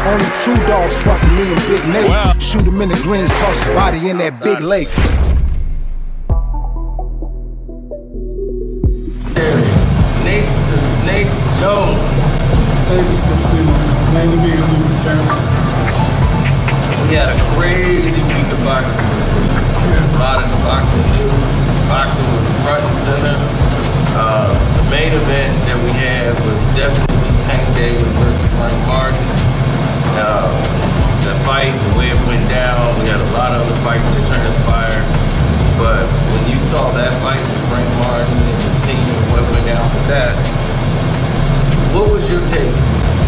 Only true dogs fucking me and Big Nate. Wow. Shoot him in the greens, toss his body in that big lake. Nate the Snake Jones. We had a crazy week of boxing this week. A lot of boxing news. Boxing was front and center. The main event that we had was definitely Tank Davis versus Frank Martin. The fight, the way it went down, we had a lot of other fights that transpired. But when you saw that fight with Frank Martin and his team and what went down with that, what was your take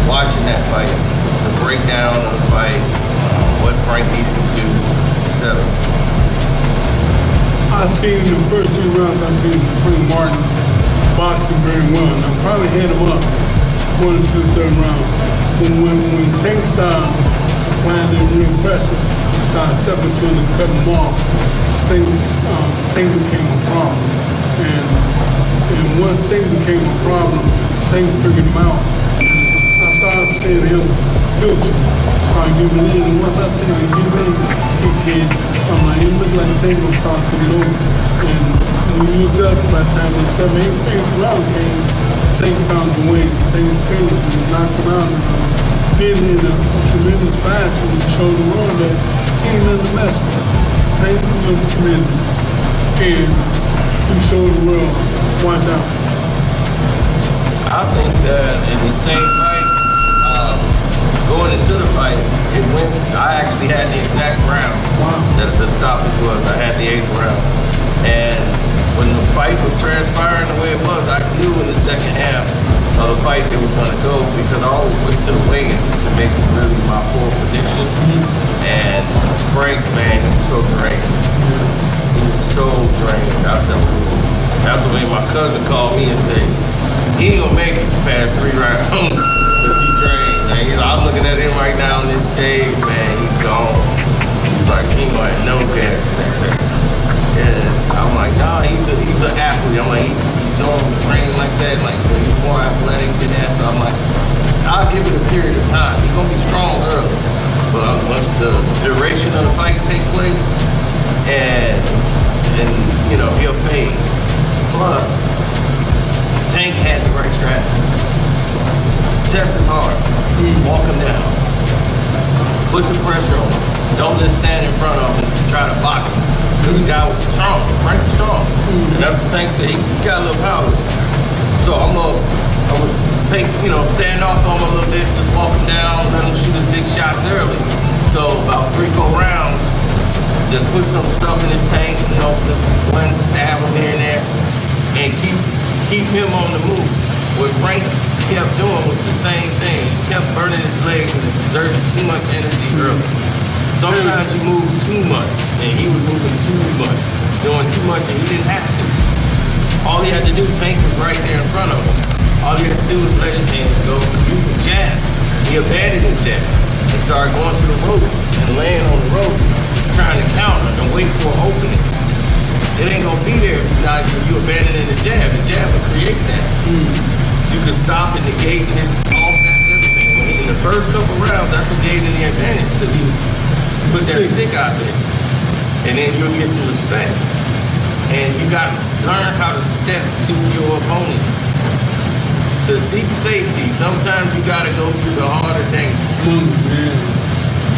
watching that fight? The breakdown of the fight, what Frank needed to do, etc. I seen in the first 2 rounds, I seen Frank Martin boxing very well, and I probably had him up going into the 3rd round. When Tank started supplying that real pressure, he started stepping to him and cutting him off. Tank became a problem. And once Tank became a problem, Tank figured him out. I started seeing him filter, started giving in. And once I seen him give in, I'm like, it looked like Tank was starting to get over. And when you looked up, by the time the 7th, 8th round came, Tank found the way. Tank knocked him out. Did it in a tremendous fashion and showed the world that he ain't nothing to mess with. Tank was tremendous. And he showed the world, watch out. I think that in the same fight, going into the fight, I actually had the exact round that the stoppage was. I had the 8th round. And when the fight was transpiring the way it was, I knew in the second half of the fight it was going to go because I always went to the weigh-in to make really my full prediction. And Frank, man, he was so drained. He was so drained. That's what made my cousin call me and say, he ain't going to make it past 3 rounds because he's drained. Man. I'm looking at him right now on this stage, man, he's gone. He's like, he ain't going to have no gas in that. And I'm like, nah, he's an athlete. I'm like, he's normally trained like that, like he's more athletic than that. So I'm like, I'll give it a period of time. He's gonna be strong early, but once the duration of the fight take place, and you know he'll fade. Plus, Tank had the right strategy. Test is hard. Walk him down. Put the pressure on him. Don't just stand in front of him and try to box him. Because the guy was strong, Frank was strong. And that's what Tank said, he got a little power. So I was stand off on him a little bit, just walk him down, let him shoot his big shots early. So about 3-4 rounds, just put some stuff in his tank, just one stab him here and there, and keep him on the move. What Frank kept doing was the same thing. He kept burning his legs and exerting too much energy early. Sometimes you move too much, and he was moving too much, doing too much, and he didn't have to. All he had to do, Tank was right there in front of him. All he had to do was let his hands go, use a jab. He abandoned his jab and started going to the ropes and laying on the ropes, trying to counter and wait for an opening. It ain't gonna be there if you abandoning the jab. The jab will create that. You can stop and negate and offense, everything. In the first couple rounds, that's what gave him the advantage because he was put that stick out there, and then you'll get some respect. And you got to learn how to step to your opponent. To seek safety, sometimes you got to go to the harder things.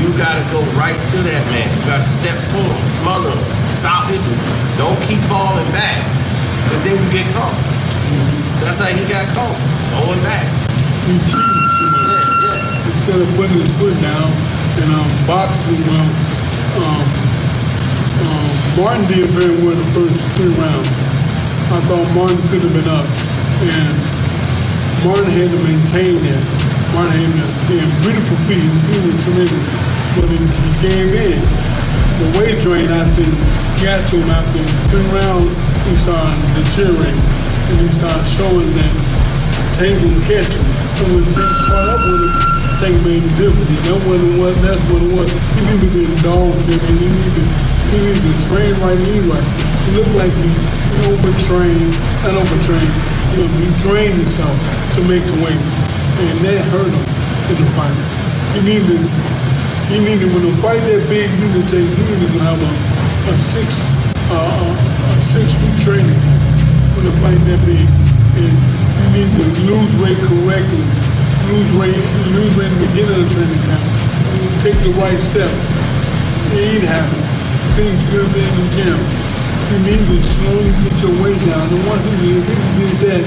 You got to go right to that man. You got to step to him, smother him, stop it. Don't keep falling back, because then you get caught. That's how he got caught, going back. He cheated so much. Instead of putting his foot down and boxing, Martin did very well the first 3 rounds. I thought Martin could have been up, and Martin had to maintain that. Martin had beautiful feet. He was tremendous, but he gave in. The weight drain after he got to him after 3 rounds, he started deteriorating, and he started showing that Tank would catch him. And when Tank caught up with him, Tank made a difference. That's what it was. He needed to be a dog, and he needed to train right anyway. He looked like he overtrained. He trained himself to make the weight, and that hurt him in the fight. You need to, when a fight that big, you need to have a 6 week training when a fight that big. And you need to lose weight correctly. Lose weight in the beginning of the training camp. And take the right steps. It ain't happening. Things good in the gym. You need to slowly get your weight down. And once you did that,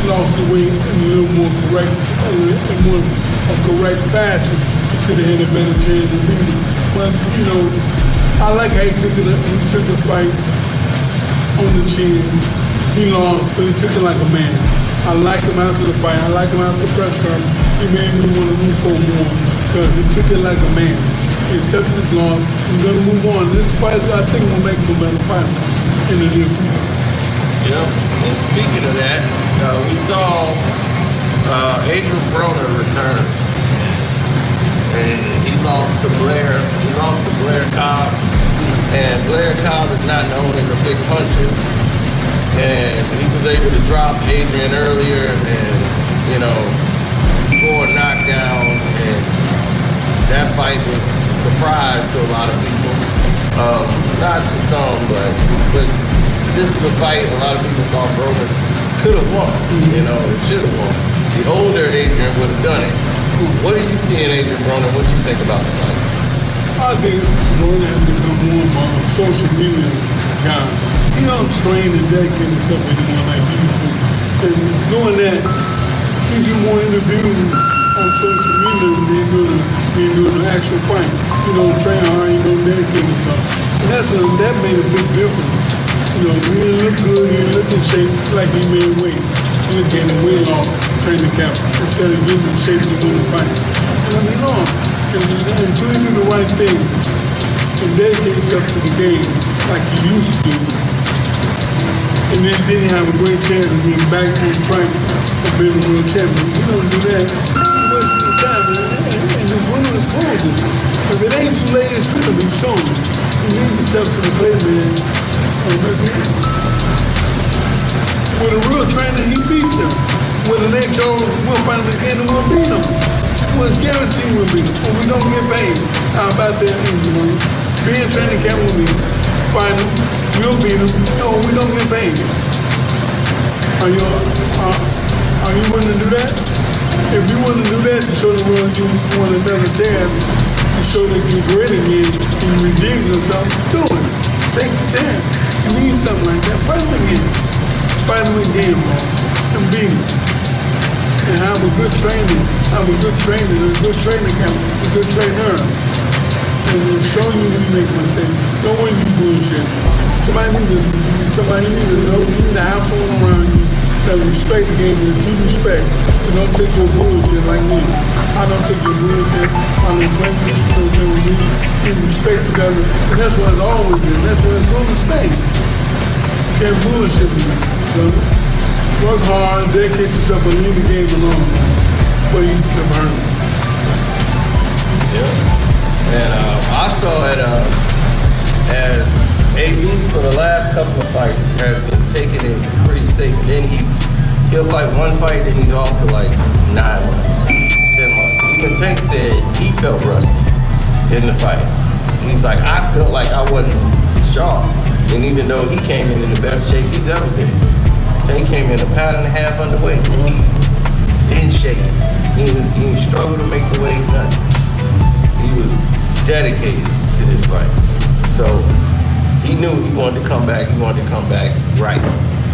lost the weight in a little more correct, a correct fashion, you could have had a better chance of beating. But, you know, I like how he took the fight on the chin. He lost, but he took it like a man. I like him after the fight. I like him after the press conference. He made me want to root for him more because he took it like a man. He accepted his loss. He's going to move on. This fight, I think, will make him a better fighter in the near future. Yep. And speaking of that, we saw Adrian Broner return, and he lost to Blair. He lost to Blair Cobb, and Blair Cobb is not known as a big puncher. And he was able to drop Adrian earlier, and you know, score a knockdown, and that fight was a surprise to a lot of people. Not to some, but this is a fight a lot of people thought Broner could have won. You know, it should have won. The older Adrian would have done it. What do you see in Adrian Broner? What do you think about the fight? I think Broner has become more of a social media guy. He don't train and dedicate himself anymore like he used to. And doing that, he do more interviews on social media than doing the actual fight. You don't train hard, you don't dedicate himself. And that made a big difference. You know, he didn't look good, he didn't look in shape like he made weight. He was gaining weight off training camp instead of getting in shape to win the fight. And I mean, no, until you do the right thing and dedicate yourself to the game like you used to do, and then didn't have a great chance of being back on track and being a world champion. You don't do that, you're wasting your time. And this window is closing. If it ain't too late, it's going to be shown. You need yourself to the play, man. With a real trainer, he beats him. With an ex-Joe, we'll find him again and we'll beat him. We'll guarantee we'll beat him. But we don't get paid. How about that? Be in training camp with me. Find him. We'll beat him. No, we don't get paid. Are you willing to do that? If you want to do that to show the world you want another chance, to show that you're great again, and you redeem yourself, do it. Take the chance. You need something like that. Fight him again. Fight him again, man. And beat him. And have a good training. Have a good training, a good training camp, a good trainer. And then show you when you make mistakes. Don't when you bullshit. Somebody need to know, you need to have someone around you that respect the game, that you respect. And don't take your bullshit like me. I don't take your bullshit. I don't play with you, don't play with me. We respect each other. And that's what it's always been. That's what it's going to stay. You can't bullshit me. So, work hard, dedicate yourself, and leave the game alone. Before you get burned. Yeah. And I saw it as AB for the last couple of fights has been taking it pretty safe. And then he'll fight one fight, then he's off for like 9 months, 10 months. Even Tank said he felt rusty in the fight. He's like, I felt like I wasn't sharp. And even though he came in the best shape he's ever been, Tank came in a pound and a half underweight. He didn't shake. He didn't struggle to make the weight, nothing. He was dedicated to this fight. So he knew he wanted to come back. He wanted to come back right.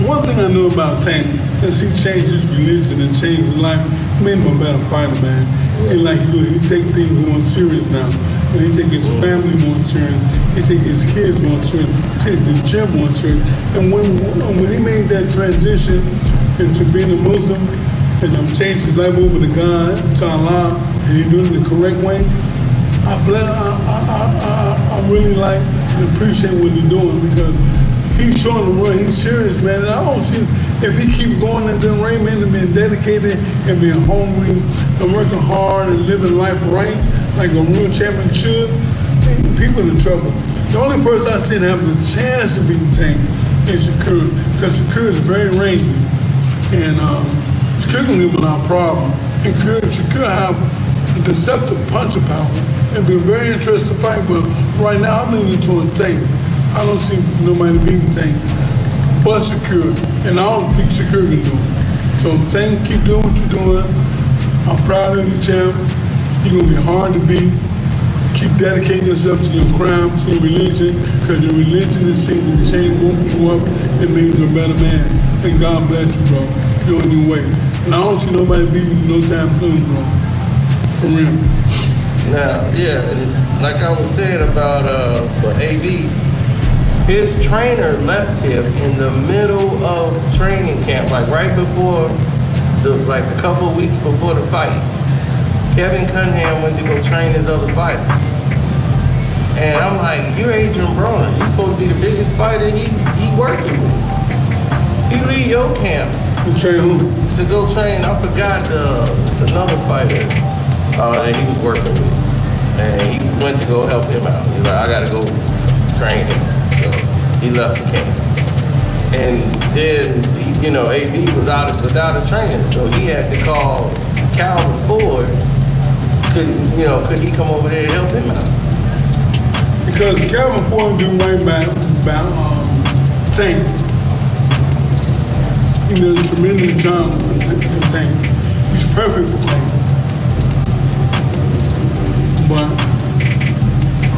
One thing I know about Tank is he changed his religion and changed his life. Made him a better fighter, man. And like he take things more serious now. And he take his family more serious. He take his kids more serious. He take the gym more serious. And when he made that transition into being a Muslim and changed his life over to God, to Allah, and he doing it the correct way, I really like and appreciate what he's doing because he's showing the world he's serious, man. And I don't see if he keep going into the ring, man, and being dedicated and being hungry and working hard and living life right like a real champion should, people in trouble. The only person I seen have a chance to beat Tank is Shakur, because Shakur is very rangy. And Shakur can live without problems. And Shakur have a deceptive puncher power. It'd be a very interesting fight, but right now I'm leaning towards Tank. I don't see nobody beating Tank but Shakur, and I don't think Shakur can do it. So Tank, keep doing what you're doing. I'm proud of you, champ. You're gonna be hard to beat. Keep dedicating yourself to your crime, to your religion, because your religion is seeing the change woke you up and made you a better man. And God bless you, bro. You're on your way. And I don't see nobody beating you no time soon, bro. For real. Now, yeah, and like I was saying about AB, his trainer left him in the middle of training camp, like right before like a couple of weeks before the fight. Kevin Cunningham went to go train his other fighter. And I'm like, you're Adrian Broner. You're supposed to be the biggest fighter he working with. He leave your camp to go train. I forgot it's another fighter that he was working with. And he went to go help him out. He's like, I gotta go train him. So he left the camp. And then, you know, AB was without a trainer, so he had to call Calvin Ford. Could he come over there and help him out? Because Calvin Ford do right by Tank. He does a tremendous job for Tank. He's perfect for Tank. But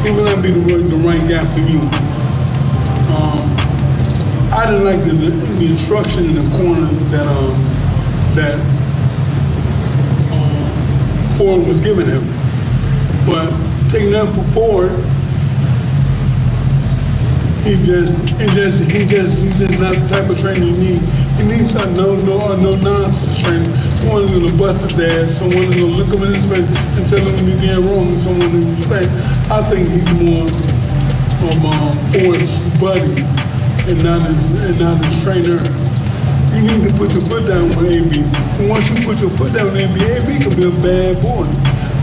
he will not be the right guy for you. I didn't like the instruction in the corner that Ford was giving him. But taking that for Ford, he's just not the type of trainer you need. He needs a no nonsense trainer. Someone who's gonna bust his ass, someone who's gonna look him in his face and tell him when he's getting wrong, and someone who respect. I think he's more of Ford's buddy and not his trainer. You need to put your foot down with AB. And once you put your foot down with AB, AB can be a bad boy.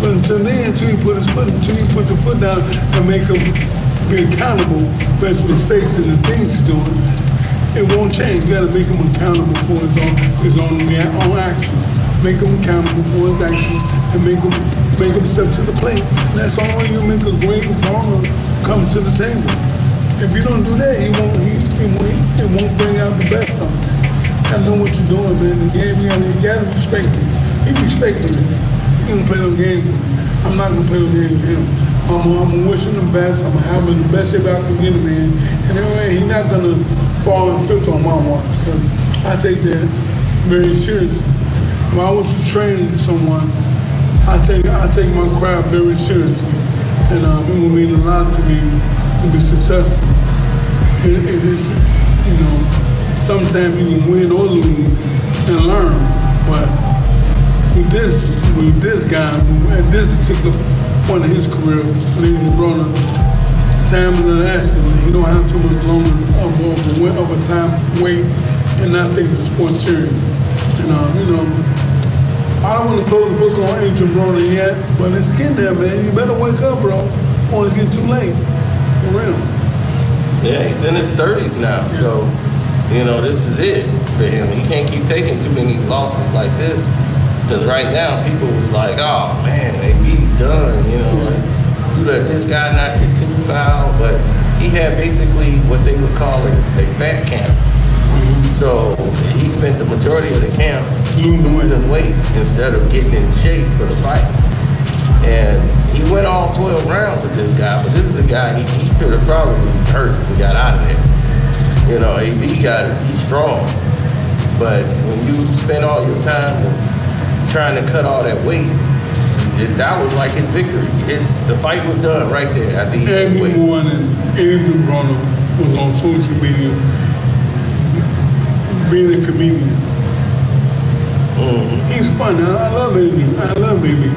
But until you put your foot down and make him be accountable for his mistakes and the things he's doing, it won't change. You gotta make him accountable for his own actions. Make him accountable for his actions and make him step to the plate. And that's the only way you make a great performer come to the table. If you don't do that, it won't bring out the best of him. I know what you're doing, man. The game, you gotta respect him. He respecting me. He don't play no games with me. I'm not gonna play no games with him. I'm gonna wish him the best. I'm gonna have him the best shape I can get him in. And anyway, he's not gonna fall and filter on my watch, because I take that very seriously. When I was training someone, I take my craft very seriously. And it will mean a lot to me to be successful. It is, sometimes you can win or lose and learn, but with this guy, at this particular point in his career, Adrian Broner, time is an essence. He don't have too much longer of a time to wait and not take the sport serious. And I don't want to close the book on Adrian Broner yet, but it's getting there, man. You better wake up, bro, before it's getting too late. For real. Yeah, he's in his 30s now, so this is it for him. He can't keep taking too many losses like this, because right now people was like, oh man, they be done, like you let this guy not get too foul, but he had basically what they would call a fat camp. So he spent the majority of the camp losing weight instead of getting in shape for the fight. And he went all 12 rounds with this guy, but this is a guy he could have probably hurt and got out of there. AB he's strong. But when you spend all your time trying to cut all that weight, that was like his victory. The fight was done right there at the end of the weight. Adrian Broner was on social media being a comedian. Mm-hmm. He's funny. I love Adrian. I love AB.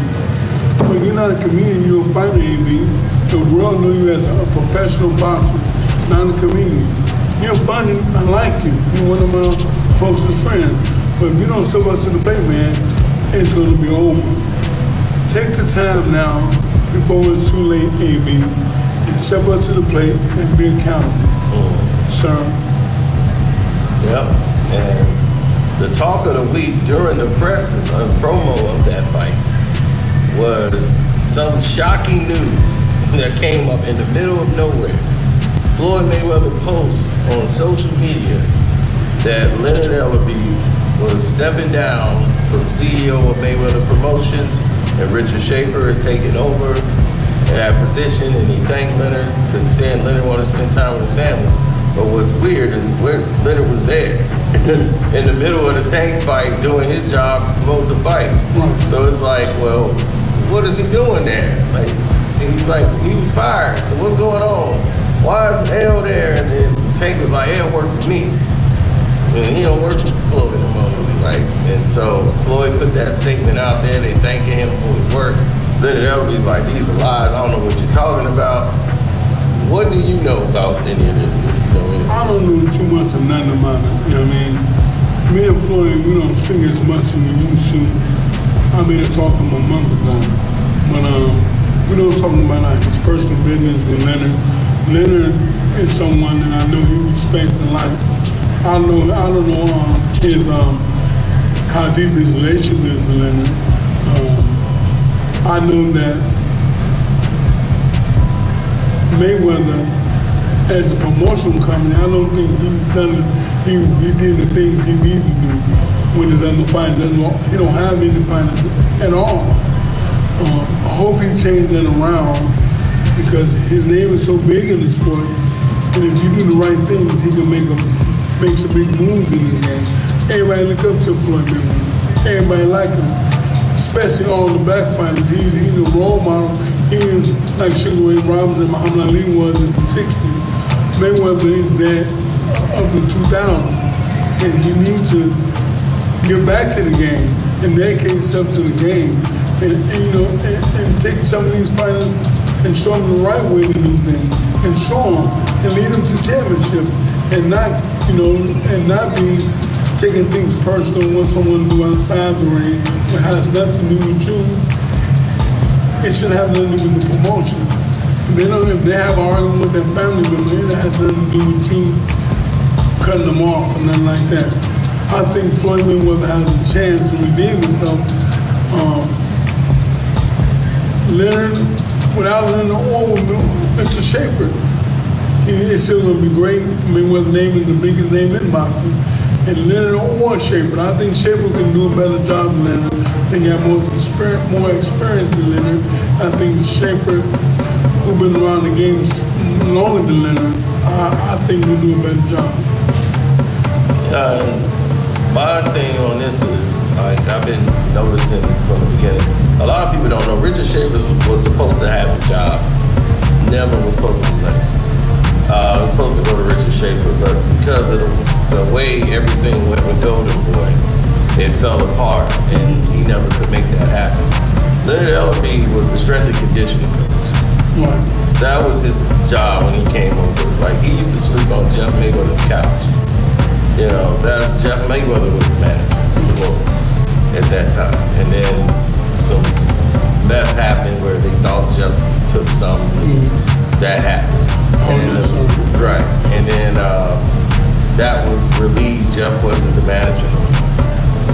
When you're not a comedian, you're a fighter, AB. The world knows you as a professional boxer, not a comedian. You're funny. I like you. You're one of my closest friends. But if you don't step up to the plate, man, it's going to be over. Take the time now before it's too late, AB, and step up to the plate and be accountable, sir. Yep. And the talk of the week during the press promo of that fight was some shocking news that came up in the middle of nowhere. Floyd Mayweather posts on social media that Leonard Ellerbe was stepping down from CEO of Mayweather Promotions, and Richard Schaefer is taking over that position, and he thanked Leonard because he said Leonard wanted to spend time with his family. But what's weird is Leonard was there in the middle of the Tank fight doing his job to promote the fight. So it's like, well, what is he doing there? Like, he's like, he was fired, so what's going on? Why is L there? And then Tank was like, L work for me. And he don't work for Floyd no more. Like, and so Floyd put that statement out there, they thanking him for his work. Leonard Ellerbe's like, these are lies, I don't know what you're talking about. What do you know about any of this? I don't know too much of nothing about it, you know what I mean? Me and Floyd, we don't speak as much as we used to. I made a talk to him a month ago, but we don't talk about like his personal business with Leonard. Leonard is someone that I know he respects in life. I don't know his how deep his relationship is to Leonard. I know that Mayweather, as a promotional company, I don't think he did the things he needed to do with his other fighters. He don't have any fighters at all. I hope he changed that around because his name is so big in the sport, and if you do the right things, he can make some big moves in the game. Everybody look up to Floyd Mayweather. Everybody like him, especially all the back fighters. He's a role model. He is like Sugar Ray Robinson and Muhammad Ali was in the 60s. Mayweather is that of the 2000s, and he needs to get back to the game and dedicate himself to the game, and take some of these fighters and show them the right way to do things, and show them and lead them to championship, and not be taking things personal when someone do outside the ring. It has nothing to do with you. It should have nothing to do with the promotion. If they have an argument with their family member, it has nothing to do with you cutting them off or nothing like that. I think Floyd Mayweather has a chance to redeem himself. Leonard, without Leonard or Mr. Schaefer, it's still going to be great. Mayweather's name is the biggest name in boxing. And Leonard or Schaefer, I think Schaefer can do a better job than Leonard. I think he has more experience than Leonard. I think Schaefer, who's been around the game longer than Leonard, I think will do a better job. My thing on this is, I've been noticing from the beginning, a lot of people don't know, Richard Schaefer was supposed to have a job, never was supposed to be Leonard. I was supposed to go to Richard Schaefer, but because of the way everything went with Golden Boy, it fell apart, and he never could make that happen. Leonard Ellerbe was the strength and conditioning coach. Right. That was his job when he came over. Like, he used to sleep on Jeff Mayweather's couch. You know, Jeff Mayweather was the manager at that time. And then some mess happened where they thought Jeff took something. That happened. Right. And then that was relieved. Jeff wasn't the manager.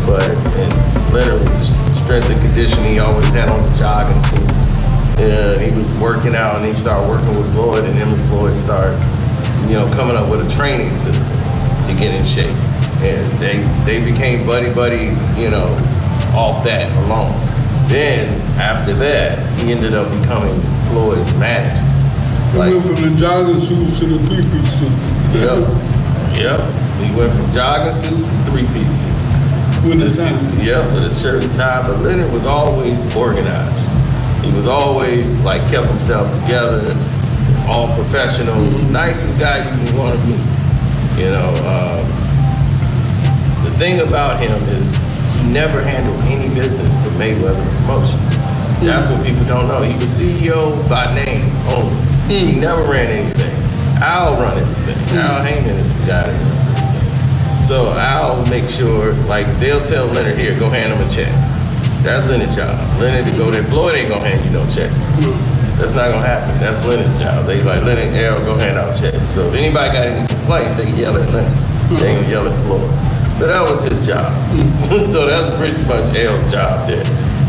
And Leonard was the strength and conditioning. He always had on the jogging suits. And he was working out, and he started working with Floyd, and him and Floyd started, coming up with a training system to get in shape. And they became buddy, off that alone. Then, after that, he ended up becoming Floyd's manager. He went from the jogging suits to the three-piece suits. Yep. He went from jogging suits to three-piece suits. With a tie. Yep, with a shirt and tie. But Leonard was always organized. He was always, kept himself together, all professional, nicest guy you can want to meet. The thing about him is he never handled any business for Mayweather Promotions. That's what people don't know. He was CEO by name only. He never ran anything. Al run everything. Al Heyman is the guy that runs everything. So Al makes sure, they'll tell Leonard, here, go hand him a check. That's Leonard's job. Leonard to go there. Floyd ain't gonna hand you no check. That's not gonna happen. That's Leonard's job. They Leonard, L, go hand out checks. So if anybody got any complaints, they can yell at Leonard. They ain't gonna yell at Floyd. So that was his job. So that was pretty much L's job there.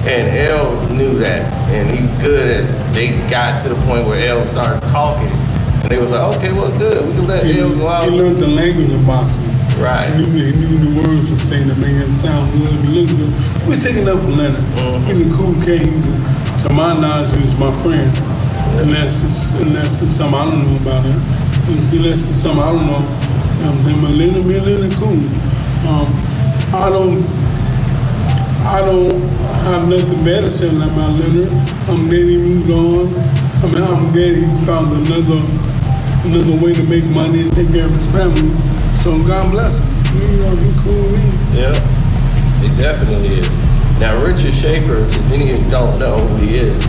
And L knew that, and he was good at, they got to the point where L started talking, and they was like, okay, well, good, we can let L go out. He learned the language of boxing. Right. He knew the words to say to make it sound good, look good. We're taking up for Leonard. He's a cool cat. To my knowledge, he was my friend. Unless it's something I don't know about him. Unless it's something I don't know. I'm saying, but Leonard cool. I don't have nothing bad to say about Leonard. I'm glad he moved on. I'm glad he's found another way to make money and take care of his family. So God bless him. He's cool with me. Yeah, he definitely is. Now, Richard Schaefer, to many of you don't know who he is,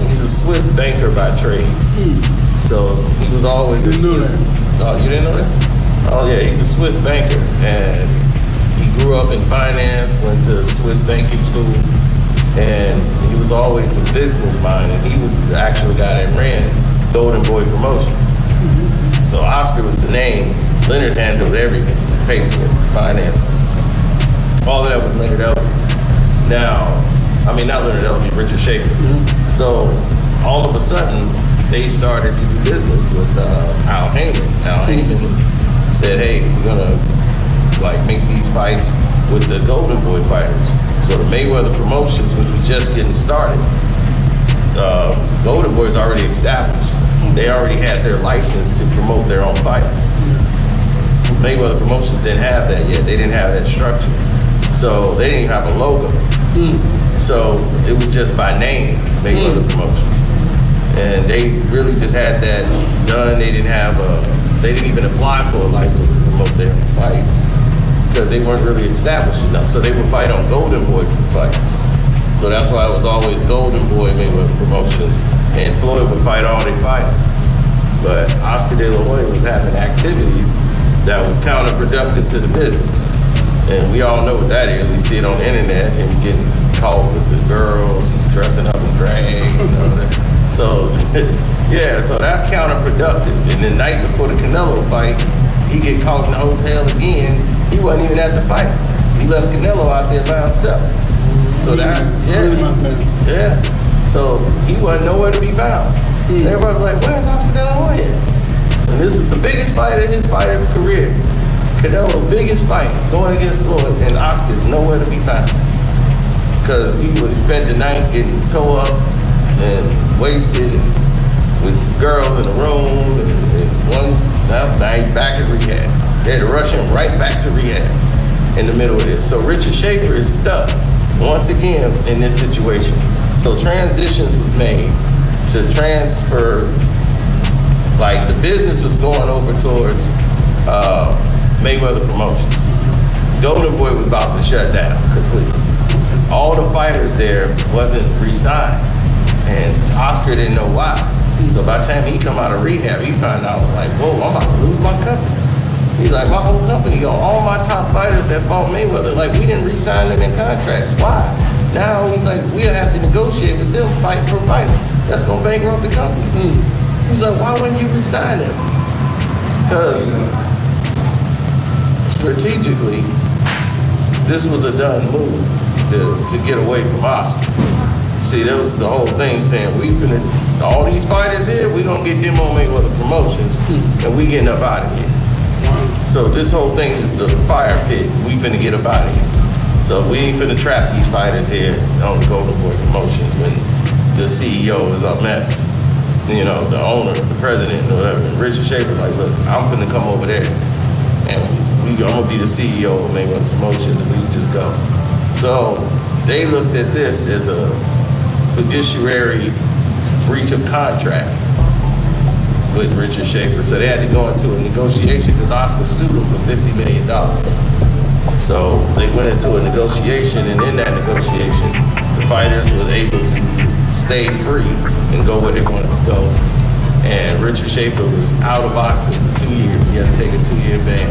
he's a Swiss banker by trade. So he was always Didn't know that. Oh, you didn't know that? Oh yeah, he's a Swiss banker, and he grew up in finance, went to Swiss banking school, and he was always the business mind, and he was the actual guy that ran Golden Boy Promotions. So Oscar was the name. Leonard handled everything, paper, finances. All of that was Leonard Elvey. Now, I mean, not Leonard Elvey, Richard Schaefer. So all of a sudden, they started to do business with Al Heyman. Al Heyman said, hey, we're gonna make these fights with the Golden Boy fighters. So the Mayweather Promotions, which was just getting started, Golden Boy's already established. They already had their license to promote their own fights. Mayweather Promotions didn't have that yet. They didn't have that structure. So they didn't even have a logo. So it was just by name, Mayweather Promotions. And they really just had that done. They didn't even apply for a license to promote their own fights because they weren't really established enough. So they would fight on Golden Boy fights. So that's why it was always Golden Boy Mayweather Promotions, and Floyd would fight all their fighters. But Oscar De La Hoya was having activities that was counterproductive to the business. And we all know what that is. We see it on the internet, him getting caught with the girls, he's dressing up in drag, So, yeah, so that's counterproductive. And the night before the Canelo fight, he get caught in the hotel again. He wasn't even at the fight. He left Canelo out there by himself. So yeah. So he wasn't nowhere to be found. And everybody was like, where's Oscar De La Hoya? And this is the biggest fight of his fighter's career. Canelo's biggest fight, going against Floyd, and Oscar's nowhere to be found. Because he spent the night getting tore up and wasted and with girls in the room, and now he's back in rehab. They had to rush him right back to rehab in the middle of this. So Richard Schaefer is stuck once again in this situation. So transitions was made to transfer, the business was going over towards Mayweather Promotions. Golden Boy was about to shut down completely. All the fighters there wasn't re-signed, and Oscar didn't know why. So by the time he come out of rehab, he found out whoa, I'm about to lose my company. He's like, my whole company, all my top fighters that fought Mayweather, we didn't re-sign them in contract. Why? Now he's like, we'll have to negotiate with them fight per fighter. That's gonna bankrupt the company. He's like, why wouldn't you re-sign them? Because strategically, this was a done move to get away from Oscar. See, that was the whole thing saying, all these fighters here, we gonna get them on Mayweather Promotions, and we getting up out of here. So this whole thing is the fire pit. We finna get up out of here. So we ain't finna trap these fighters here on the Golden Boy Promotions when the CEO is up next. The owner, the president, or whatever. Richard Schaefer look, I'm finna come over there, and I'm gonna be the CEO of Mayweather Promotions, and we just go. So they looked at this as a fiduciary breach of contract with Richard Schaefer. So they had to go into a negotiation because Oscar sued him for $50 million. So they went into a negotiation, and in that negotiation, the fighters were able to stay free and go where they wanted to go. And Richard Schaefer was out of boxing for 2 years. He had to take a 2-year ban.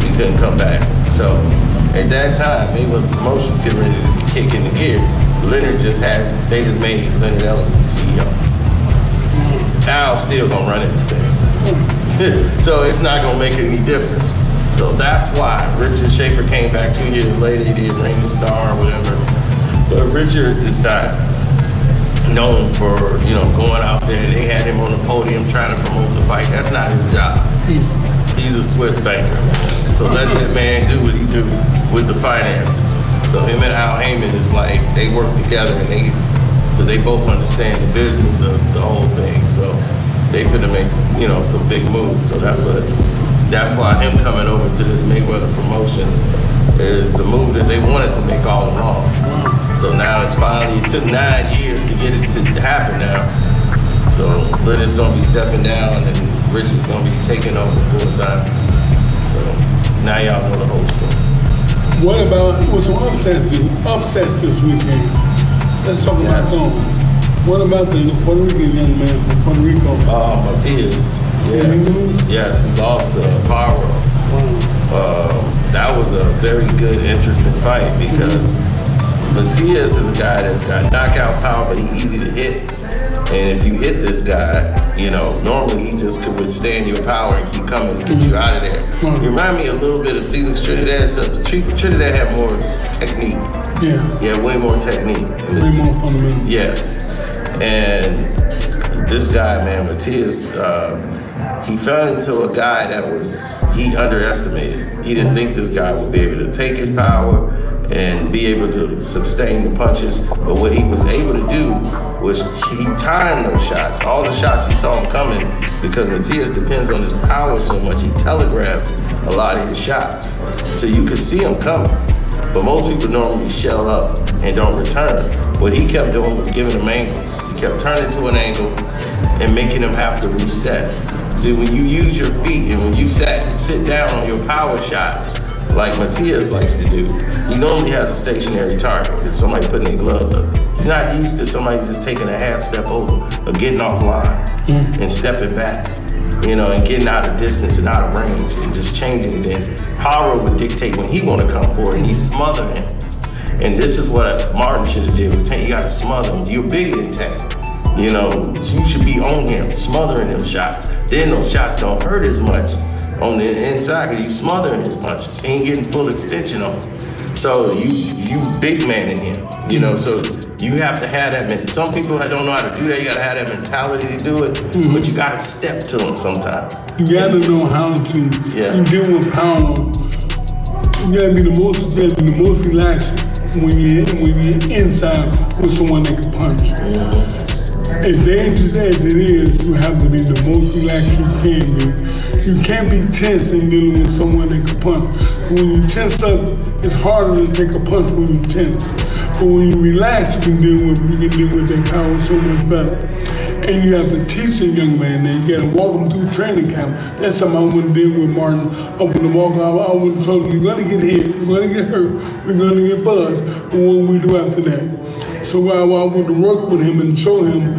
He couldn't come back. So at that time, Mayweather Promotions getting ready to be kicking the gear. Leonard they just made Leonard Elvey the CEO. Al's still gonna run it. So it's not gonna make any difference. So that's why Richard Schaefer came back 2 years later. He did Reign the Star or whatever. But Richard is not known for, going out there. They had him on the podium trying to promote the fight. That's not his job. He's a Swiss banker, man. So let that man do what he do with the finances. So him and Al Heyman is like, they work together and because they both understand the business of the whole thing. So they finna make, some big moves. So that's why him coming over to this Mayweather Promotions is the move that they wanted to make all along. So now it took 9 years to get it to happen now. So Leonard's gonna be stepping down and Richard's gonna be taking over full time. So now y'all know the whole story. What about, what's some upsets this weekend? Let's talk about those. What about the Puerto Rican young man from Puerto Rico? Matias. Yeah. Yes, he lost to Paro. That was a very good, interesting fight because Matias is a guy that's got knockout power, but he's easy to hit. And if you hit this guy, normally he just could withstand your power and keep coming and get you out of there. You remind me a little bit of Felix Trinidad. So Trinidad had more technique. Yeah, way more technique. Way more fundamental. Yes. And this guy, man, Matias, he fell into a guy that he underestimated. He didn't think this guy would be able to take his power and be able to sustain the punches. But what he was able to do was he timed those shots. All the shots he saw him coming, because Matias depends on his power so much, he telegraphs a lot of his shots. So you could see him coming. But most people normally shell up and don't return. What he kept doing was giving them angles. He kept turning to an angle and making them have to reset. See, when you use your feet and when you sit down on your power shots, like Matias likes to do, he normally has a stationary target. If somebody putting their gloves up, he's not used to somebody just taking a half step over or getting off line and stepping back, and getting out of distance and out of range and just changing it. Then power would dictate when he want to come forward and he's smothering him. And this is what Martin should have did with Tank. You got to smother him. You're bigger than Tank. You should be on him, smothering them shots. Then those shots don't hurt as much on the inside because you smothering his punches. He ain't getting full extension on him. So you big man in him, so you have to have that mentality. Some people don't know how to do that. You got to have that mentality to do it, but you got to step to them sometimes. You got to know how to deal with power. You got to be the most relaxed when you're inside with someone that can punch. As dangerous as it is, you have to be the most relaxed you can be. You can't be tense in dealing with someone that can punch. When you tense up, it's harder to take a punch when you tense. But when you relax, you can deal with that power so much better. And you have to teach a young man that. You gotta walk him through training camp. That's something I wouldn't deal with Martin. I wouldn't walk out. I would have told him, you're gonna get hit, you're gonna get hurt, you're gonna get buzzed. But what we do after that? So I would work with him and show him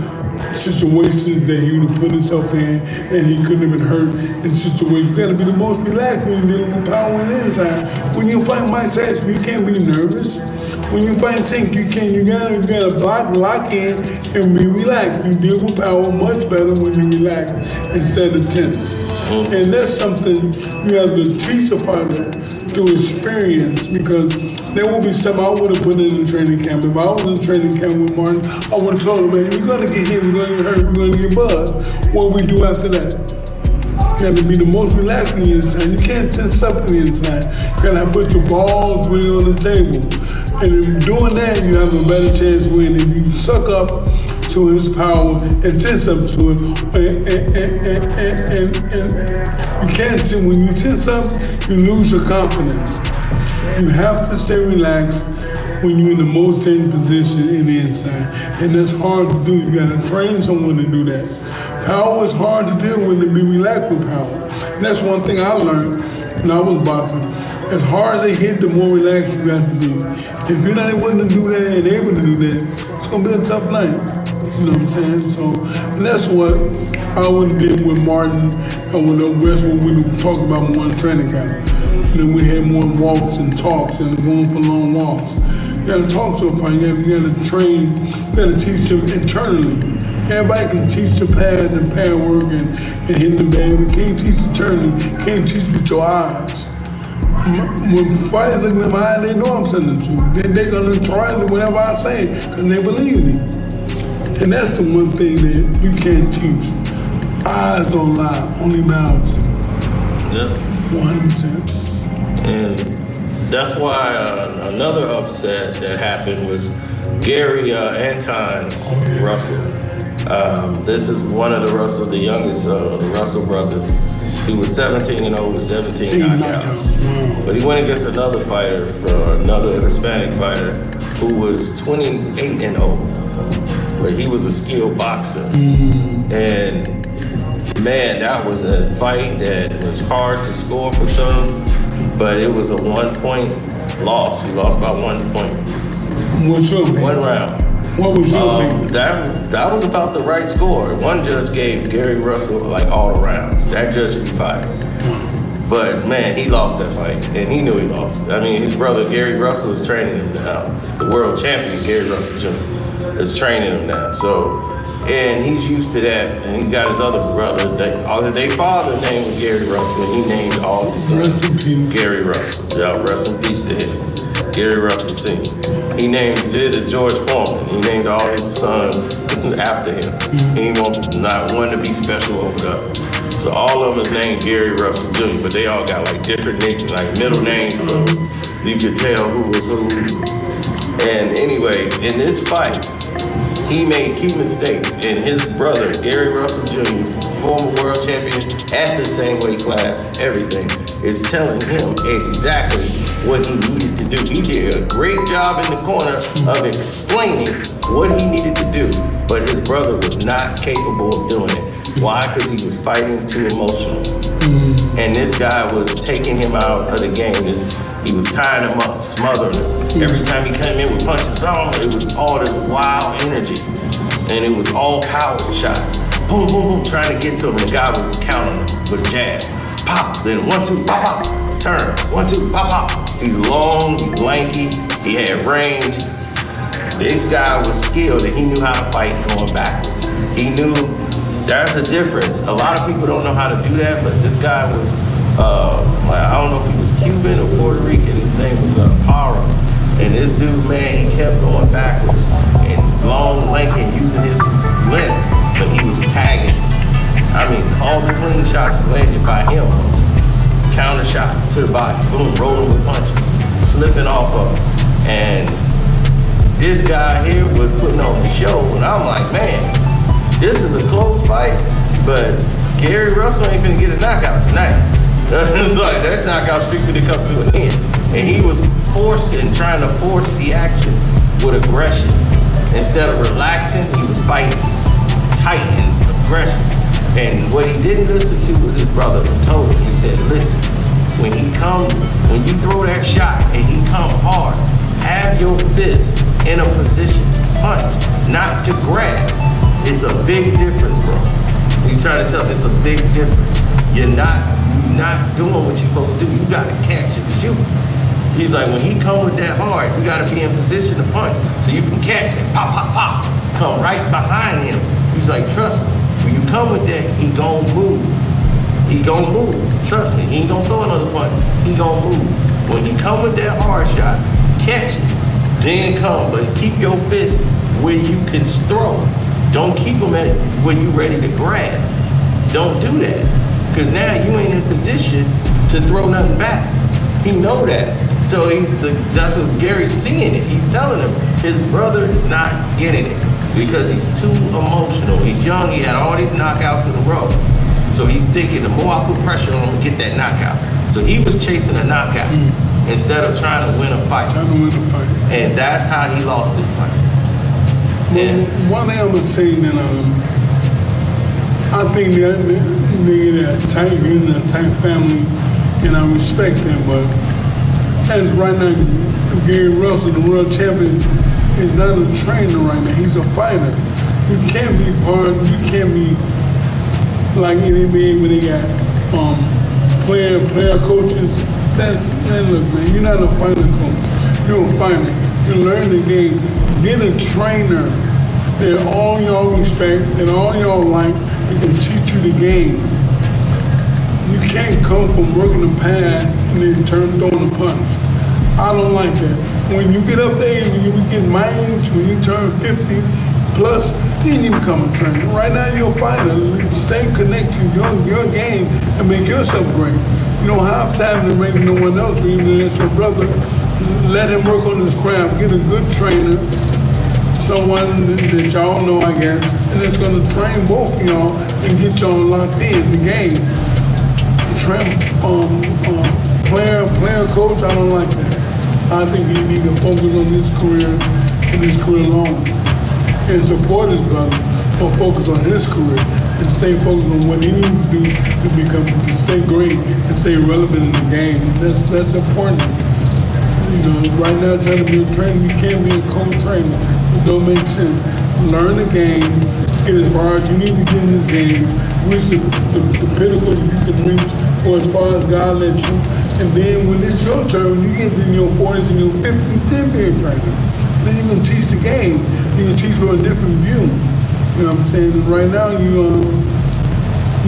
situations that he would have put himself in and he couldn't have been hurt in situations. You gotta be the most relaxed when you're dealing with power on the inside. When you fight Mike Tyson, you can't be nervous. When you fight Tank, you gotta lock in and be relaxed. You deal with power much better when you relax instead of tense. And that's something you have to teach a fighter through experience, because there will be something I would have put in the training camp. If I was in training camp with Martin, I would have told him, man, you're gonna get hit, you're gonna get hurt, you're gonna get buzzed. What we do after that? You have to be the most relaxed on the inside. You can't tense up on the inside. You gotta put your balls really on the table. And in doing that, you have a better chance of winning. If you suck up to his power and tense up to it, and you can't, when you tense up, you lose your confidence. You have to stay relaxed when you're in the most dangerous position in the inside. And that's hard to do. You gotta train someone to do that. Power is hard to deal with, to be relaxed with power. And that's one thing I learned when I was boxing. As hard as they hit, the more relaxed you have to be. If you're not able to do that and able to do that, it's gonna be a tough night. You know what I'm saying? So, and that's what I would do with Martin and with the rest of what we were talking about more in training camp. And then we had more walks and talks and going for long walks. You gotta talk to a fighter, you gotta train, you gotta teach them internally. Everybody can teach the pad and pad work and hit the bag. You can't teach internally, you can't teach with your eyes. When fighters look me in my eye, they know I'm telling the truth. They're gonna try it whatever I say, because they believe me. And that's the one thing that you can't teach. Eyes don't lie, only mouths. Yeah. 100%. And that's why another upset that happened was Gary Anton Russell. This is one of the youngest of the Russell brothers. He was 17-0 with 17 knockouts. Wow. But he went against another fighter, another Hispanic fighter, who was 28-0, where he was a skilled boxer. And man, that was a fight that was hard to score for some, but it was a 1-point loss. He lost by 1 point. What's your opinion? 1 round. What was your opinion? That was about the right score. One judge gave Gary Russell like all the rounds. That judge should be fired. But man, he lost that fight, and he knew he lost. I mean, his brother Gary Russell is training him now. The world champion Gary Russell Jr. is training him now. So, and he's used to that. And he's got his other brother. Their father name was Gary Russell, and he named all his sons Rest in peace. Gary Russell. Yeah, rest in peace to him. Gary Russell Sr. He did it George Foreman. He named all his sons after him. He ain't not one to be special over that. So all of them is named Gary Russell Jr., but they all got like different names, like middle names, so you could tell who was who. And anyway, in this fight, he made key mistakes, and his brother, Gary Russell Jr., former world champion at the same weight class, everything, is telling him exactly what he needed to do. He did a great job in the corner of explaining what he needed to do, but his brother was not capable of doing it. Why? Because he was fighting too emotional. And this guy was taking him out of the game. He was tying him up, smothering him. Every time he came in with punches on, it was all this wild energy. And it was all power shots. Boom, boom, boom, trying to get to him. And the guy was countering him with a jab. Pop, then 1, 2, pop, pop. Turn, 1, 2, pop, pop. He's long, he's lanky, he had range. This guy was skilled and he knew how to fight going backwards. He knew there's a difference. A lot of people don't know how to do that, but this guy was, I don't know if he was Cuban or Puerto Rican. His name was Parra. And this dude, man, he kept going backwards and long, lanky, using his length, but he was tagging. I mean, all the clean shots landed by him. Counter shots to the body, boom, rolling with punches, slipping off of him. And this guy here was putting on the show, and I'm like, man, this is a close fight, but Gary Russell ain't gonna get a knockout tonight. It's like, that knockout streak gonna come to an end. And he was trying to force the action with aggression. Instead of relaxing, he was fighting tight and aggression. And what he didn't listen to was his brother who told him. He said, listen, when you throw that shot and he come hard, have your fist in a position to punch, not to grab. It's a big difference, bro. He's trying to tell him it's a big difference. You're not doing what you're supposed to do. You gotta catch and shoot. He's like, when he come with that hard, you gotta be in position to punch so you can catch it. Pop, pop, pop. Come right behind him. He's like, trust me. When you come with that, he gon' move. He gon' move. Trust me, he ain't gon' throw another punch. He gon' move. When he come with that hard shot, catch it. Then come, but keep your fist where you can throw. Don't keep them at where you ready to grab. Don't do that. Because now you ain't in position to throw nothing back. He know that. So that's what Gary's seeing it. He's telling him his brother is not getting it. Because he's too emotional. He's young, he had all these knockouts in a row. So he's thinking the more I put pressure on him to get that knockout. So he was chasing a knockout instead of trying to win a fight. And that's how he lost this fight. Well, one thing I'm gonna say that I think they're a tight unit, a tight family, and I respect them, but as right now, Gary Russell, the world champion, is not a trainer right now. He's a fighter. You can't be like NBA where they got player coaches. Look, man, you're not a fighter coach. You're a fighter. You learn the game. Get a trainer that all y'all respect and all y'all like and can teach you the game. You can't come from working the past and then throwing a punch. I don't like that. When you get up there, when you get my age, when you turn 50 plus, you need to become a trainer. Right now, you're a fighter. Stay connected to your game and make yourself great. You don't have time to make no one else, even if it's your brother. Let him work on his craft. Get a good trainer, someone that y'all know, I guess, and it's going to train both of y'all and get y'all locked in the game. Player coach, I don't like that. I think he need to focus on his career and his career alone. And support his brother, but focus on his career and stay focused on what he needs to do to stay great and stay relevant in the game. And that's important. You know, right now trying to be a trainer, you can't be a co-trainer. It don't make sense. Learn the game, get as far as you need to get in this game, reach the pinnacle that you can reach, or as far as God lets you. And then when it's your turn, you get in your 40s and your 50s, then be a trainer. Then you can teach the game. You can teach from a different view. You know what I'm saying? And right now you're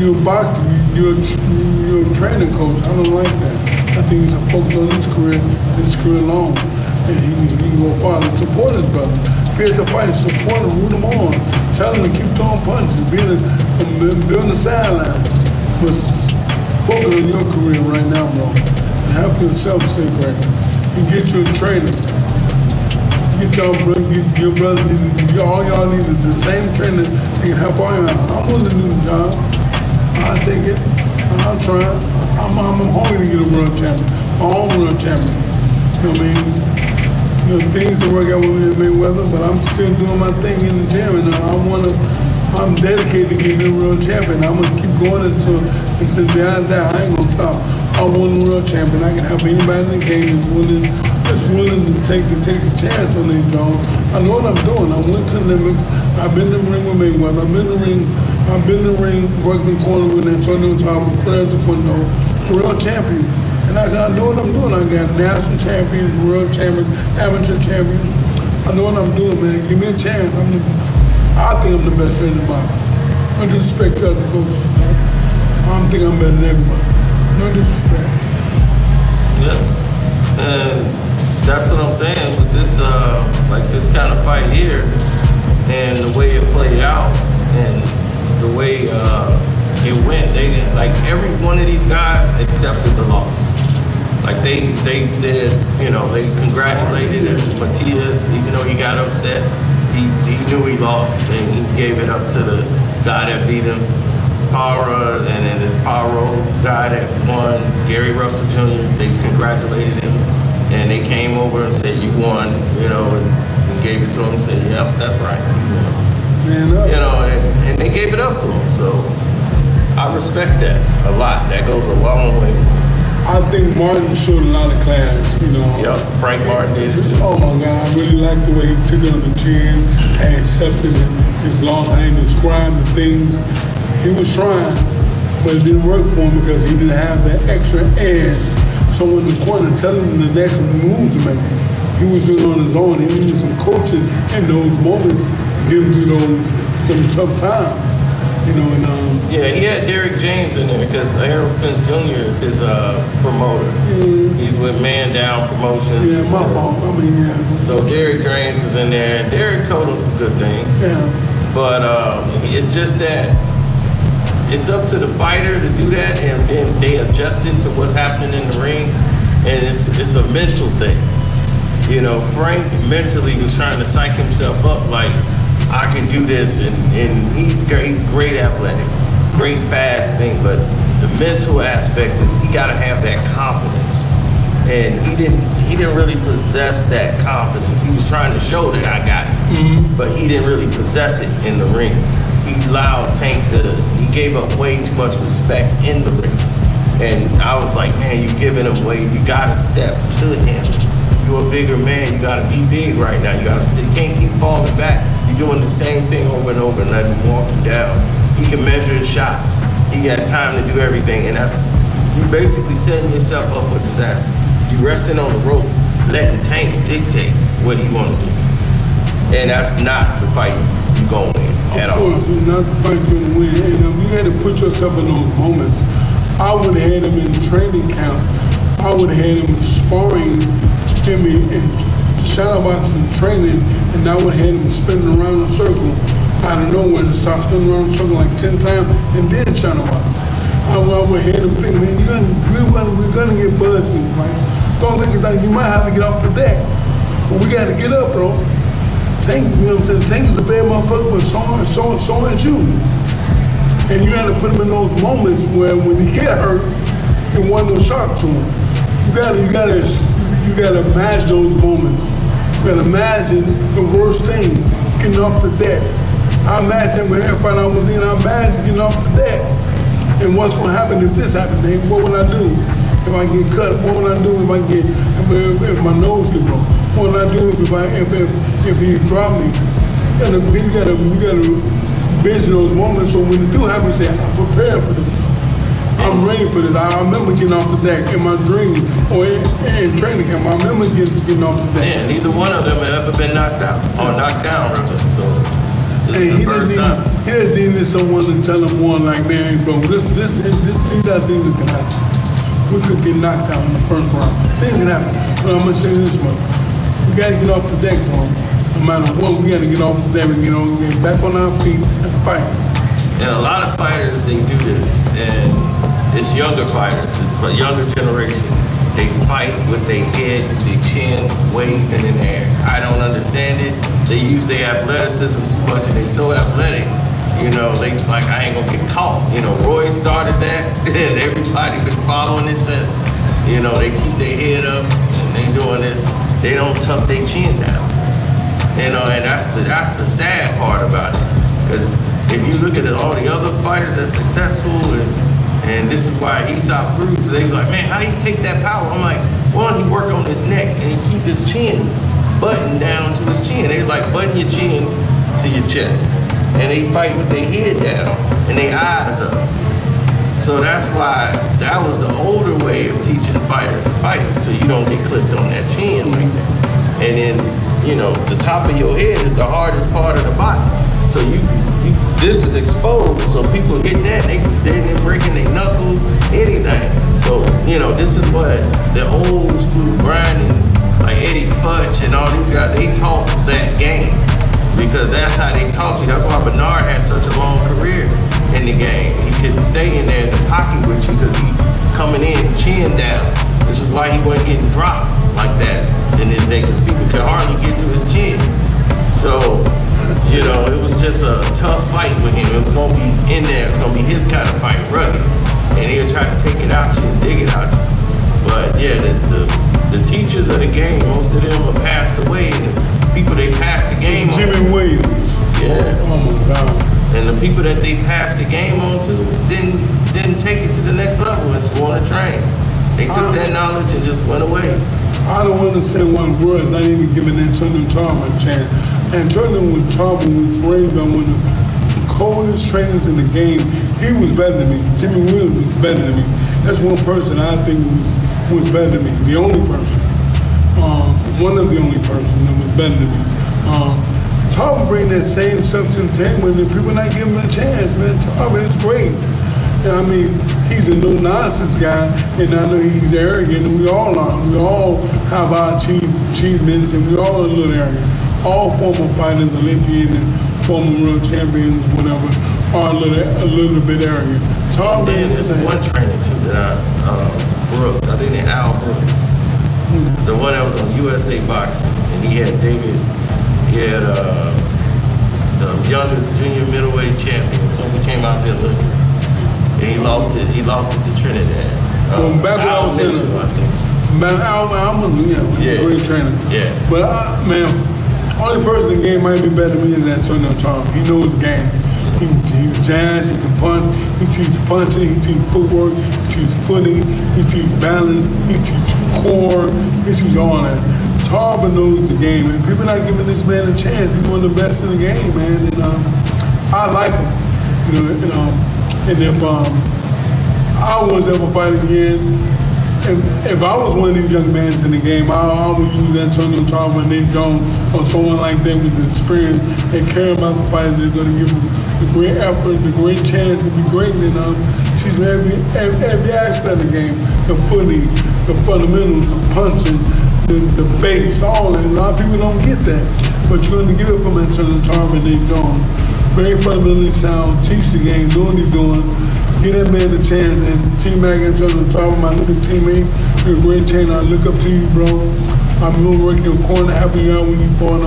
a boxer, you're a trainer coach. I don't like that. I think he's a focus on his career alone. And he can go far and support his brother. Be at the fight, support him, root him on. Tell him to keep throwing punches, be on the sideline. But focus on your career right now, bro. And help yourself stay great. And get you a trainer. Get your brother, all y'all need the same trainer that can help all y'all. I'm willing to do the job. I'll take it. I'll try. I'm hungry to get a world champion. My own world champion. You know what I mean? You know, things to work out with me and Mayweather, but I'm still doing my thing in the gym, and I'm dedicated to getting a world champion. I'm gonna keep going until the day I die. I ain't gonna stop. I want a world champion. I can help anybody in the game that's willing to take a chance on their job. I know what I'm doing. I went to the limits. I've been in the ring with Mayweather. I've been in the ring working corner with Antonio Tarver, Flair Zapundo, world champion. And I know what I'm doing. I got national champions, world champions, amateur champions. I know what I'm doing, man. Give me a chance. I think I'm the best trainer in the body. No disrespect to other coaches. I don't think I'm better than everybody. No disrespect. Yeah. And that's what I'm saying with this, like this kind of fight here, and the way it played out, and the way it went. They didn't, like, every one of these guys accepted the loss. Like they said, you know, they congratulated Matias, even though he got upset. He knew he lost, and he gave it up to the guy that beat him, Para, and then this Paro guy that won, Gary Russell Jr. They congratulated him, and they came over and said, "You won," you know, and gave it to him and said, "Yep, that's right." You know, and they gave it up to him. So I respect that a lot. That goes a long way. I think Martin showed a lot of class, you know. Yeah, Frank Martin did it. Oh my God, I really like the way he took it on the chin and accepted it. His long hand described the things. He was trying, but it didn't work for him because he didn't have that extra edge. So in the corner telling him the next moves to make, he was doing it on his own. He needed some coaching in those moments to get him through some tough times. You know, and yeah, he had Derrick James in there because Errol Spence Jr. is his promoter. Yeah. He's with Man Down Promotions. Yeah, my fault. I mean, yeah. So Derrick James is in there. Derrick told him some good things. Yeah. But it's just that it's up to the fighter to do that, and then they adjusted to what's happening in the ring, and it's a mental thing. You know, Frank mentally was trying to psych himself up like, I can do this, and he's great athletic, great fast thing, but the mental aspect is he gotta have that confidence. And he didn't really possess that confidence. He was trying to show that I got it, but he didn't really possess it in the ring. He allowed Tank he gave up way too much respect in the ring. And I was like, man, you're giving him away. You gotta step to him. You're a bigger man. You gotta be big right now. You can't keep falling back. You're doing the same thing over and over and let him walk you down. He can measure his shots. He got time to do everything, and you basically setting yourself up for disaster. You resting on the ropes, letting Tank dictate what he want to do. And that's not the fight you going to win at all. Of course, it's not the fight you win. And you had to put yourself in those moments. I would have had him in the training camp I would have had him sparring and shadow boxing training, and I would have had him spinning around in a circle out of nowhere and start spinning around in a circle like 10 times and then shadow box. I would have had him think, man, we're gonna get buzzed in, right? The only thing is like you might have to get off the deck. But we gotta get up, bro. Tank, you know what I'm saying? Tank is a bad motherfucker, but so is you. And you had to put him in those moments where when he get hurt, it wasn't no shock to him. You gotta imagine those moments. You gotta imagine the worst thing, getting off the deck. I imagine when every fight I was in, I imagine getting off the deck. And what's gonna happen if this happened, Dave? What would I do? If I get cut, what would I do if my nose get broke? What would I do if he dropped me? You gotta vision those moments so when it do happen, you say, I'm prepared for this. I'm ready for this. I remember getting off the deck in my dream or in training camp. I remember getting off the deck. Yeah, neither one of them have ever been knocked out or knocked down, rather. So this is the first time. He just needed someone to tell him more like, man, bro, these are things that can happen. We could get knocked out in the first round. Things can happen. But I'm gonna say this much. We gotta get off the deck, bro. No matter what, we gotta get off the deck and get back on our feet and fight. And a lot of fighters, they do this, and it's younger fighters, it's a younger generation. They fight with their head, their chin waving in the air. I don't understand it. They use their athleticism too much, and they're so athletic. You know, they like, I ain't gonna get caught. You know, Roy started that, and everybody been following it since. You know, they keep their head up, and they doing this. They don't tuck their chin down. You know, and that's the sad part about it. Because if you look at all the other fighters that's successful, and this is why Aesop proves, they be like, man, how you take that power? I'm like, one, he work on his neck, and he keep his chin buttoned down to his chin. They like button your chin to your chest. And they fight with their head down and their eyes up. So that's why that was the older way of teaching fighters to fight, so you don't get clipped on that chin like that. And then, you know, the top of your head is the hardest part of the body. So this is exposed, so people hit that, they're breaking their knuckles, anything. So, you know, this is what the old school grinding, like Eddie Futch and all these guys, they taught that game. Because that's how they taught you. That's why Bernard had such a long career in the game. He could stay in there in the pocket with you because he coming in chin down. This is why he wasn't getting dropped like that in his day, because people could hardly get to his chin. So, you know, it was just a tough fight with him. It was gonna be in there. It's gonna be his kind of fight, rugged. And he'll try to take it out you and dig it out you. But yeah, the teachers of the game, most of them have passed away. And people they passed the game on. Jimmy Williams. Yeah. Oh my God. And the people that they passed the game on to didn't take it to the next level and swore to train. They took that knowledge and just went away. I don't want to say one word, not even giving Antonio Tarver a chance. Antonio Tarver was raised by one of the coldest trainers in the game. He was better than me. Jimmy Williams was better than me. That's one person I think was better than me. The only person. One of the only person that was better than me. Tarver bring that same stuff to the table and people not giving him a chance, man. Tarver is great. I mean, he's a no-nonsense guy, and I know he's arrogant, and we all are. We all have our achievements, and we all are a little arrogant. All former fighters, Olympian and former world champions, whatever, are a little bit arrogant. Tarver is one trainer too that Brooks. I think they're Al Brooks. The one that was on USA Boxing, and he had David. He had the youngest junior middleweight champion. So he came out there looking. And he lost it to Trinidad. Back when I was in Al was a great trainer. Yeah. But man, only person in the game might be better than me is Antonio Tarver. He knows the game. He jazz, he can punch, he teaches punching, he teaches footwork, he teaches footing, he teaches balance, he teaches core, he teaches all that. Tarver knows the game, and people not giving this man a chance. He's one of the best in the game, man. And I like him. And if I was ever fight again, if I was one of these young men in the game, I would use Antonio Tarver and Nate Jones or someone like that with the experience and care about the fight. They're going to give them the great effort, the great chance to be great. And she's every aspect of the game, the footing, the fundamentals, the punching, the base, all that. A lot of people don't get that, but you're going to get it from Antonio Tarver and Nate Jones. Very fundamentally sound, teach the game, do what he's doing. Give that man a chance, and T-Mac and Antonio Tarver, my little teammate, you're a great trainer. I look up to you, bro. I'm going to work your corner, helping you out when you fought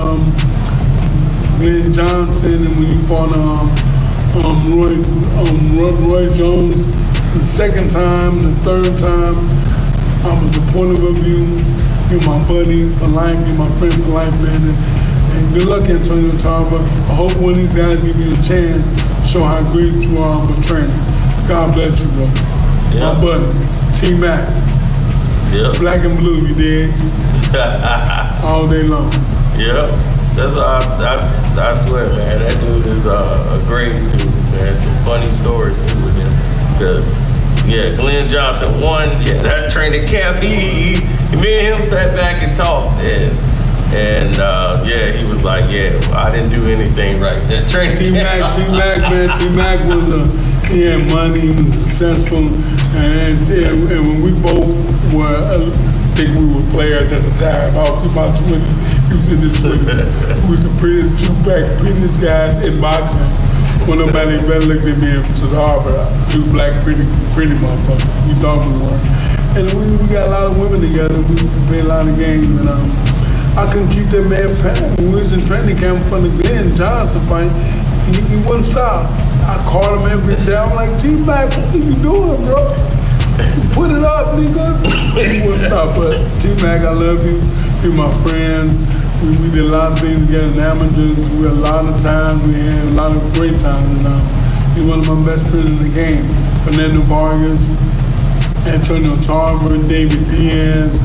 Glenn Johnson and when you fought Roy Jones the second time, the third time. I'm supportive of you. You're my buddy for life. You're my friend for life, man. And good luck, Antonio Tarver. I hope one of these guys give you a chance to show how great you are of a trainer. God bless you, bro. Yep. My buddy, T-Mac. Yep. Black and blue, you dig? All day long. Yep. That's I swear, man. That dude is a great dude, man. Some funny stories too with him. Because, yeah, Glenn Johnson won. Yeah, that training camp. Me and him sat back and talked, and yeah, he was like, yeah, I didn't do anything right. That training camp. T-Mac was he had money, he was successful, and when we both were, I think we were players at the time. I was in my 20s, he was in his 20s. We was the prettiest guys in boxing. When nobody better looked at me to the harbor, two black pretty motherfuckers. We thought we were. And we got a lot of women together. We played a lot of games, and I couldn't keep that man packed. When we was in training camp from the Glenn Johnson fight, he wouldn't stop. I called him every day. I'm like, T-Mac, what are you doing, bro? Put it up, nigga. He wouldn't stop. But T-Mac, I love you. You're my friend. We did a lot of things together in amateurs. We had a lot of times. We had a lot of great times. And he's one of my best friends in the game. Fernando Vargas, Antonio Tarver, David Diaz.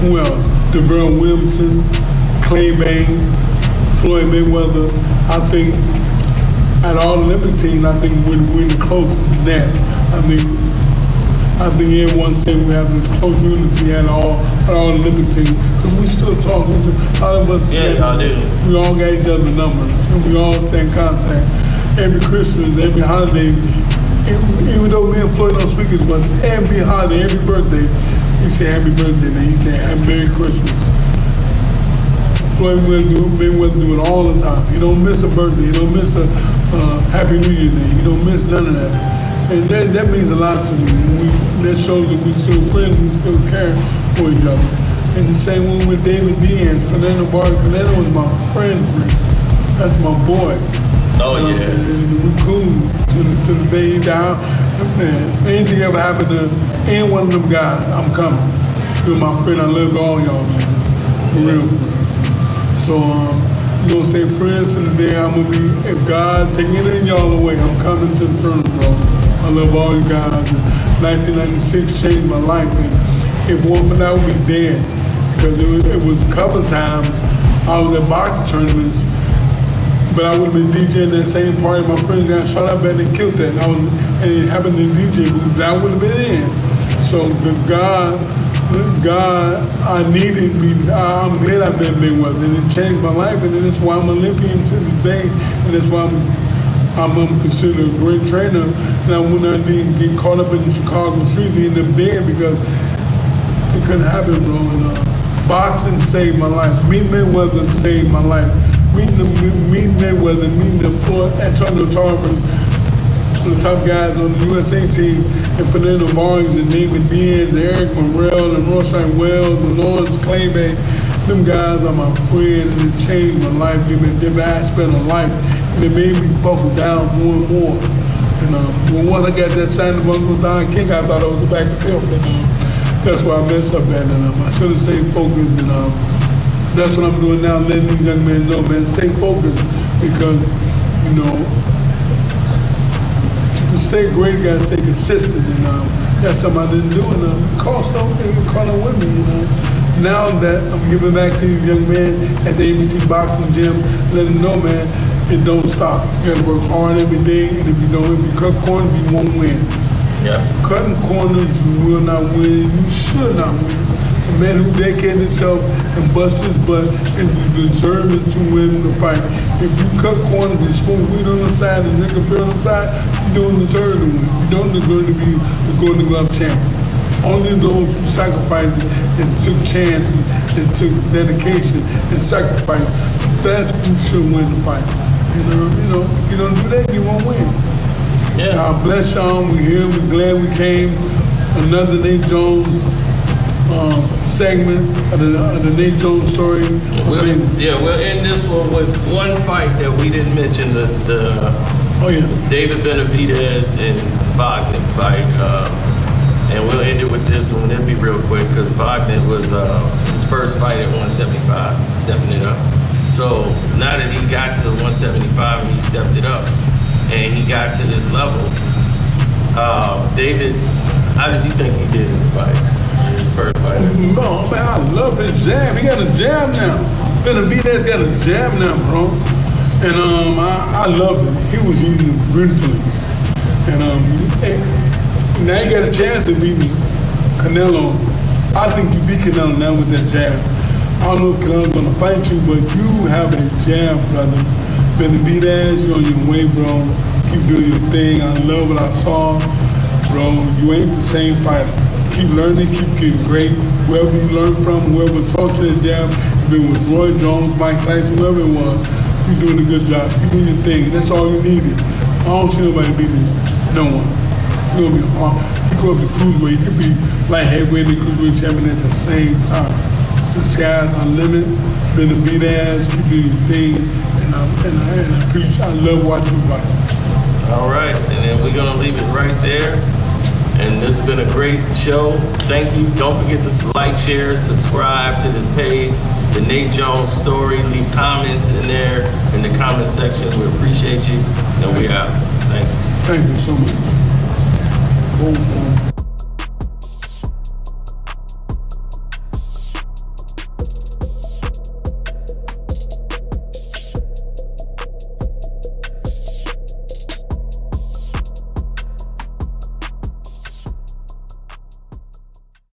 Who else? DeVille Williamson, Clay Bain, Floyd Mayweather. I think at all Olympic teams, I think we're the closest to that. I think everyone said we have this close unity at all Olympic teams because we still talk. All of us, yeah, I do. We all got each other's numbers. And we all stay in contact. Every Christmas, every holiday, even though me and Floyd don't speak as much, every holiday, every birthday, he say happy birthday, man. He say Merry Christmas. Floyd Mayweather do it all the time. He don't miss a birthday. He don't miss a Happy New Year day. He don't miss none of that. And that means a lot to me. That shows that we still friends, we still care for each other. And the same one with David Diaz, Fernando Vargas. Fernando was my friend. That's my boy. Oh, yeah. And we cool to the day he died. Man, anything ever happen to any one of them guys, I'm coming. You're my friend. I love all y'all, man. For real. So, you know, say friends to the day I'm gonna be, if God take any of y'all away, I'm coming to the funeral, bro. I love all you guys. 1996 changed my life, and if one for that, I would be dead. Because it was a couple of times I was at boxing tournaments, but I would have been DJing that same party. My friends got shot up and they killed that. And it happened in DJ booth. I would have been in. So God, I needed me. I'm glad I've been Mayweather, and it changed my life, and that's why I'm Olympian to this day, and that's why I'm considered a great trainer. And I would not get caught up in the Chicago streets, end up dead because it couldn't happen, bro. And, boxing saved my life. Meeting Mayweather saved my life. Meeting Mayweather, meeting the Floyd, Antonio Tarver, the top guys on the USA team, and Fernando Vargas, and David Diaz, Eric Morrell, and Roshan Wells, and Lawrence Claybay. Them guys are my friends, and it changed my life, gave me a different aspect of life, and it made me buckle down more and more. And once I got that sign of Uncle Don King, I thought I was back to help. And that's why I messed up at it. I should have stayed focused, and that's what I'm doing now, letting these young men know, man, stay focused, because, you know, to stay great, you gotta stay consistent, and that's something I didn't do, and cost something, caught up with me, you know. Now that I'm giving back to these young men at the ABC Boxing Gym, let them know, man, it don't stop. You gotta work hard every day, and if you cut corners, you won't win. Yeah. Cutting corners, you will not win. You should not win. A man who dedicated himself and bust his butt is deserving to win the fight. If you cut corners and smoke weed on the side and drink a beer on the side, you don't deserve to win. You don't deserve to be the Golden Glove champion. Only those who sacrificed it and took chances and took dedication and sacrifice, that's who should win the fight. And if you don't do that, you won't win. Yeah. God bless y'all. We're here. We're glad we came. Another Nate Jones segment of the Nate Jones story. We'll end this one with one fight that we didn't mention. That's the David Benavidez and Wagner fight. And we'll end it with this one. It'll be real quick because Wagner was his first fight at 175, stepping it up. So now that he got to 175 and he stepped it up and he got to this level, David, how did you think he did in the fight? His first fight? Oh, man, I love his jab. He got a jab now. Benavidez got a jab now, bro. And I love it. He was using it beautifully. And now you got a chance to beat Canelo. I think you beat Canelo now with that jab. I don't know if Canelo's gonna fight you, but you have a jab, brother. Benavidez, you're on your way, bro. Keep doing your thing. I love what I saw, bro. You ain't the same fighter. Keep learning, keep getting great. Whoever you learn from, whoever taught you the jab, if it was Roy Jones, Mike Tyson, whoever it was, you're doing a good job. Keep doing your thing. That's all you needed. I don't see nobody beating no one. He gonna be hard. He go up to cruiserweight. He could be light heavyweight and cruiserweight champion at the same time. The sky's unlimited. Benavidez, keep doing your thing, and I preach. I love watching you fight. All right, and then we're gonna leave it right there. And this has been a great show. Thank you. Don't forget to like, share, subscribe to this page, The Nate Jones Story. Leave comments in there in the comment section. We appreciate you, and we out. Thank you. Thank you so much. Boom, boom.